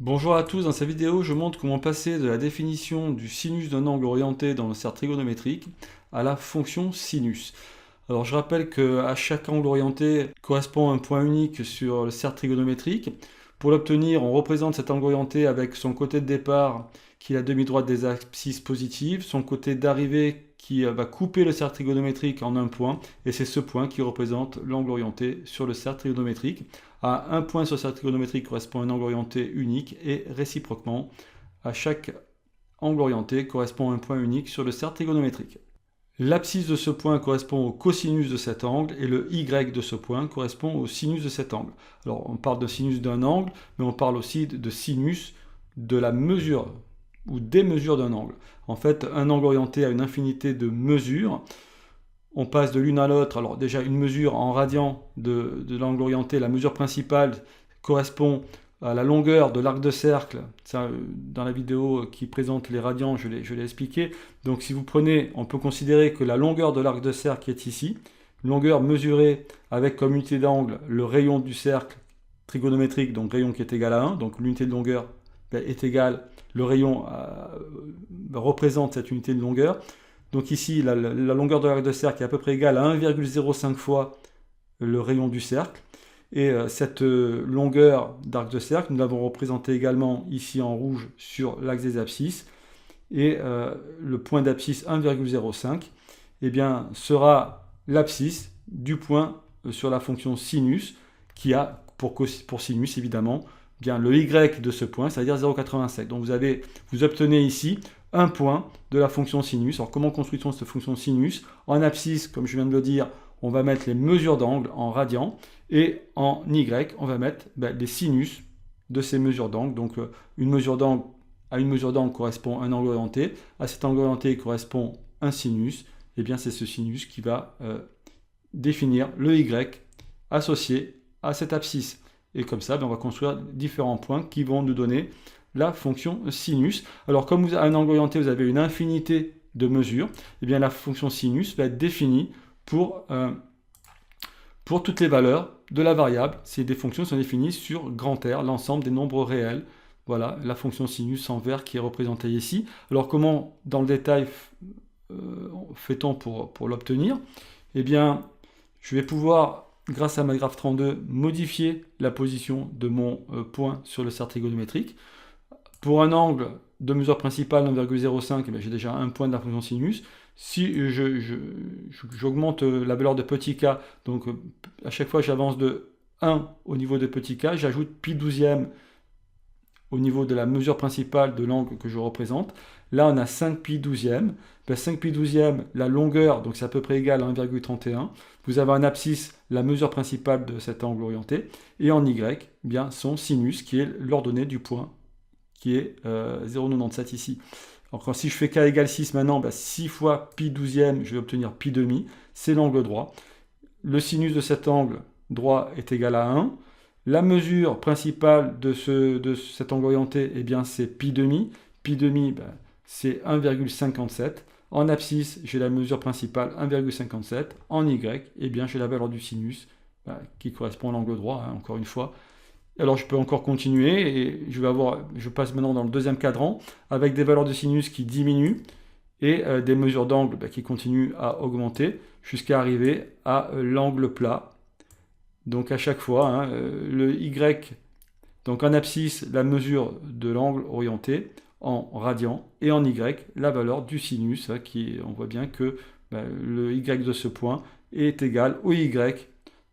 Bonjour à tous, dans cette vidéo je montre comment passer de la définition du sinus d'un angle orienté dans le cercle trigonométrique à la fonction sinus. Alors je rappelle qu'à chaque angle orienté correspond un point unique sur le cercle trigonométrique. Pour l'obtenir, on représente cet angle orienté avec son côté de départ qui est la demi-droite des abscisses positives, son côté d'arrivée qui va couper le cercle trigonométrique en un point, et c'est ce point qui représente l'angle orienté sur le cercle trigonométrique. À un point sur le cercle trigonométrique correspond un angle orienté unique, et réciproquement, à chaque angle orienté correspond un point unique sur le cercle trigonométrique. L'abscisse de ce point correspond au cosinus de cet angle et le y de ce point correspond au sinus de cet angle. Alors on parle de sinus d'un angle, mais on parle aussi de sinus de la mesure ou des mesures d'un angle. En fait, un angle orienté a une infinité de mesures. On passe de l'une à l'autre. Alors déjà, une mesure en radian de l'angle orienté, la mesure principale correspond à la longueur de l'arc de cercle. Ça, dans la vidéo qui présente les radians, je l'ai expliqué. Donc si vous prenez, on peut considérer que la longueur de l'arc de cercle qui est ici, longueur mesurée avec comme unité d'angle le rayon du cercle trigonométrique, donc rayon qui est égal à 1, donc l'unité de longueur est égale, le rayon représente cette unité de longueur. Donc ici, la longueur de l'arc de cercle est à peu près égale à 1,05 fois le rayon du cercle. Et cette longueur d'arc de cercle, nous l'avons représentée également ici en rouge sur l'axe des abscisses. Et le point d'abscisse 1,05 eh bien, sera l'abscisse du point sur la fonction sinus qui a pour sinus évidemment bien le y de ce point, c'est-à-dire 0,87. Donc vous obtenez ici un point de la fonction sinus. Alors comment construit-on cette fonction sinus? En abscisse, comme je viens de le dire, on va mettre les mesures d'angle en radian, et en y, on va mettre les sinus de ces mesures d'angle. Donc une mesure d'angle à une mesure d'angle correspond un angle orienté, à cet angle orienté correspond un sinus, et bien c'est ce sinus qui va définir le y associé à cette abscisse. Et comme ça, on va construire différents points qui vont nous donner la fonction sinus. Alors comme à un angle orienté, vous avez une infinité de mesures, et bien la fonction sinus va être définie pour toutes les valeurs de la variable. Ces des fonctions sont définies sur grand R, l'ensemble des nombres réels. Voilà la fonction sinus en vert qui est représentée ici. Alors comment, dans le détail, fait-on pour l'obtenir? Eh bien, je vais pouvoir, grâce à ma graphe 32, modifier la position de mon point sur le cercle trigonométrique. Pour un angle de mesure principale 1,05, j'ai déjà un point de la fonction sinus. Si j'augmente la valeur de petit k, donc à chaque fois j'avance de 1 au niveau de petit k, j'ajoute pi douzième au niveau de la mesure principale de l'angle que je représente. Là on a 5 pi douzième. 5 pi douzième, la longueur, donc c'est à peu près égal à 1,31. Vous avez un abscisse, la mesure principale de cet angle orienté. Et en y, bien son sinus, qui est l'ordonnée du point, qui est 0,97 ici. Alors si je fais k égale 6 maintenant, 6 fois pi douzième, je vais obtenir pi demi, c'est l'angle droit. Le sinus de cet angle droit est égal à 1. La mesure principale de cet angle orienté, eh bien c'est pi demi. Pi demi, c'est 1,57. En abscisse, j'ai la mesure principale 1,57. En y, eh bien j'ai la valeur du sinus qui correspond à l'angle droit, encore une fois. Alors je peux encore continuer, et je passe maintenant dans le deuxième cadran, avec des valeurs de sinus qui diminuent, et des mesures d'angle qui continuent à augmenter, jusqu'à arriver à l'angle plat. Donc à chaque fois, le y, donc en abscisse, la mesure de l'angle orienté, en radian, et en y, la valeur du sinus, on voit bien que le y de ce point est égal au y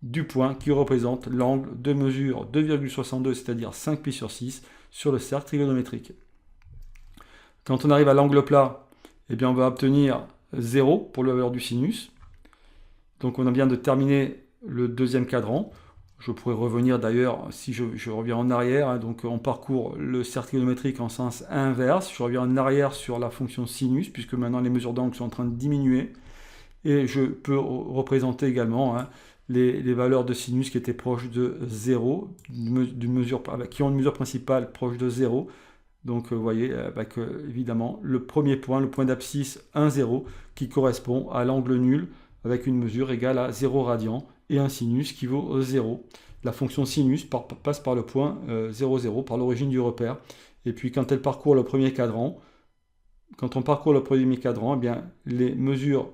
du point qui représente l'angle de mesure 2,62, c'est-à-dire 5 pi sur 6, sur le cercle trigonométrique. Quand on arrive à l'angle plat, eh bien on va obtenir 0 pour la valeur du sinus. Donc on vient de terminer le deuxième cadran. Je pourrais revenir d'ailleurs, si je reviens en arrière, donc on parcourt le cercle trigonométrique en sens inverse. Je reviens en arrière sur la fonction sinus, puisque maintenant les mesures d'angle sont en train de diminuer. Et je peux représenter également les valeurs de sinus qui étaient proches de 0, qui ont une mesure principale proche de 0. Donc vous voyez que, évidemment, le premier point, le point d'abscisse 1, 0, qui correspond à l'angle nul avec une mesure égale à 0 radian, et un sinus qui vaut 0. la fonction sinus passe par le point 0, 0, par l'origine du repère. Et puis quand elle parcourt le premier cadran, quand on parcourt le premier cadran, eh bien, les mesures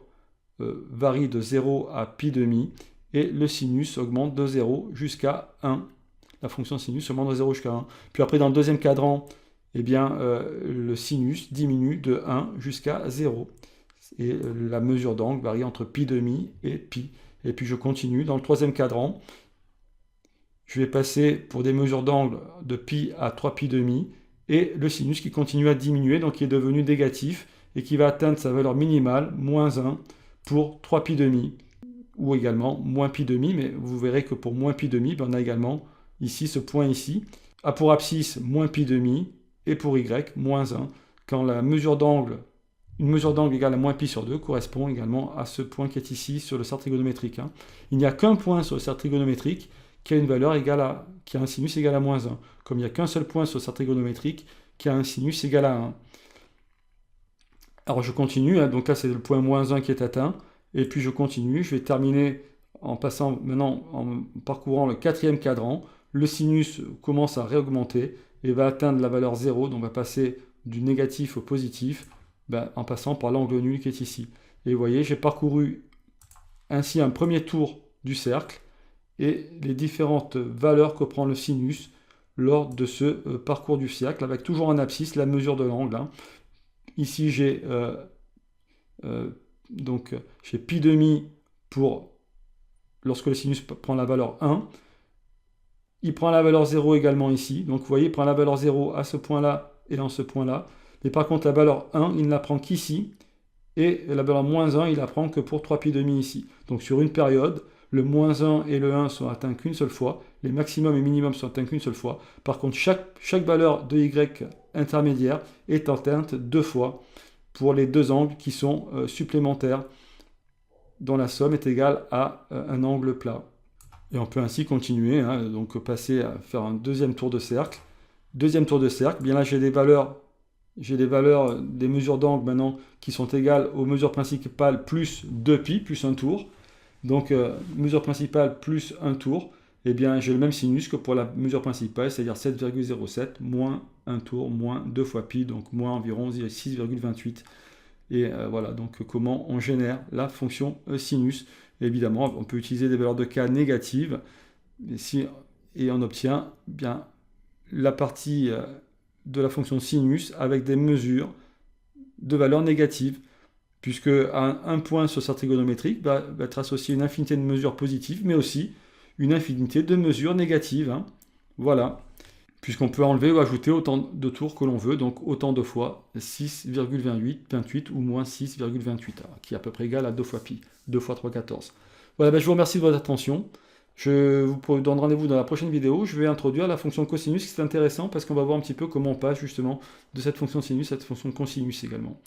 varient de 0 à pi demi et le sinus augmente de 0 jusqu'à 1. La fonction sinus augmente de 0 jusqu'à 1. Puis après, dans le deuxième cadran, eh bien, le sinus diminue de 1 jusqu'à 0. Et la mesure d'angle varie entre pi demi et pi. Et puis je continue. Dans le troisième cadran, je vais passer pour des mesures d'angle de pi à 3 pi demi. Et le sinus qui continue à diminuer, donc qui est devenu négatif, et qui va atteindre sa valeur minimale, moins 1, pour 3 pi demi, ou également moins pi demi, mais vous verrez que pour moins pi demi, on a également ici ce point ici. A pour abscisse, moins pi demi, et pour y, moins 1, quand la mesure d'angle, une mesure d'angle égale à moins pi sur 2, correspond également à ce point qui est ici sur le cercle trigonométrique. Il n'y a qu'un point sur le cercle trigonométrique qui a une valeur égale à, qui a un sinus égal à moins 1. Comme il n'y a qu'un seul point sur le cercle trigonométrique qui a un sinus égal à 1. Alors je continue, donc là c'est le point moins 1 qui est atteint, et puis je continue, je vais terminer en passant maintenant, en parcourant le quatrième cadran, le sinus commence à réaugmenter et va atteindre la valeur 0, donc va passer du négatif au positif, en passant par l'angle nul qui est ici. Et vous voyez, j'ai parcouru ainsi un premier tour du cercle, et les différentes valeurs que prend le sinus lors de ce parcours du cercle, avec toujours en abscisse la mesure de l'angle. Ici, j'ai pi demi pour lorsque le sinus prend la valeur 1. Il prend la valeur 0 également ici. Donc, vous voyez, il prend la valeur 0 à ce point-là et dans ce point-là. Mais par contre, la valeur 1, il ne la prend qu'ici. Et la valeur moins 1, il la prend que pour 3 pi demi ici. Donc, sur une période, le moins 1 et le 1 sont atteints qu'une seule fois. Les maximum et minimum sont atteints qu'une seule fois. Par contre, chaque valeur de y intermédiaire est atteinte 2 fois pour les deux angles qui sont supplémentaires, dont la somme est égale à un angle plat. Et on peut ainsi continuer, donc passer à faire un deuxième tour de cercle. Deuxième tour de cercle, bien là j'ai des valeurs, des mesures d'angle maintenant qui sont égales aux mesures principales plus 2pi, plus un tour. Donc, mesure principale plus un tour, eh bien j'ai le même sinus que pour la mesure principale, c'est-à-dire 7,07 moins un tour, moins 2 fois pi, donc moins environ 6,28. Et voilà, donc comment on génère la fonction sinus. Évidemment, on peut utiliser des valeurs de k négatives, et on obtient bien la partie de la fonction sinus avec des mesures de valeurs négatives, puisque un point sur cercle trigonométrique va être associé à une infinité de mesures positives, mais aussi une infinité de mesures négatives. Voilà, puisqu'on peut enlever ou ajouter autant de tours que l'on veut, donc autant de fois 6,28 ou moins 6,28, qui est à peu près égal à 2 fois pi, 2 fois 3, 14. Voilà, je vous remercie de votre attention. Je vous donne rendez-vous dans la prochaine vidéo. Je vais introduire la fonction cosinus, qui est intéressant parce qu'on va voir un petit peu comment on passe justement de cette fonction sinus à cette fonction cosinus également.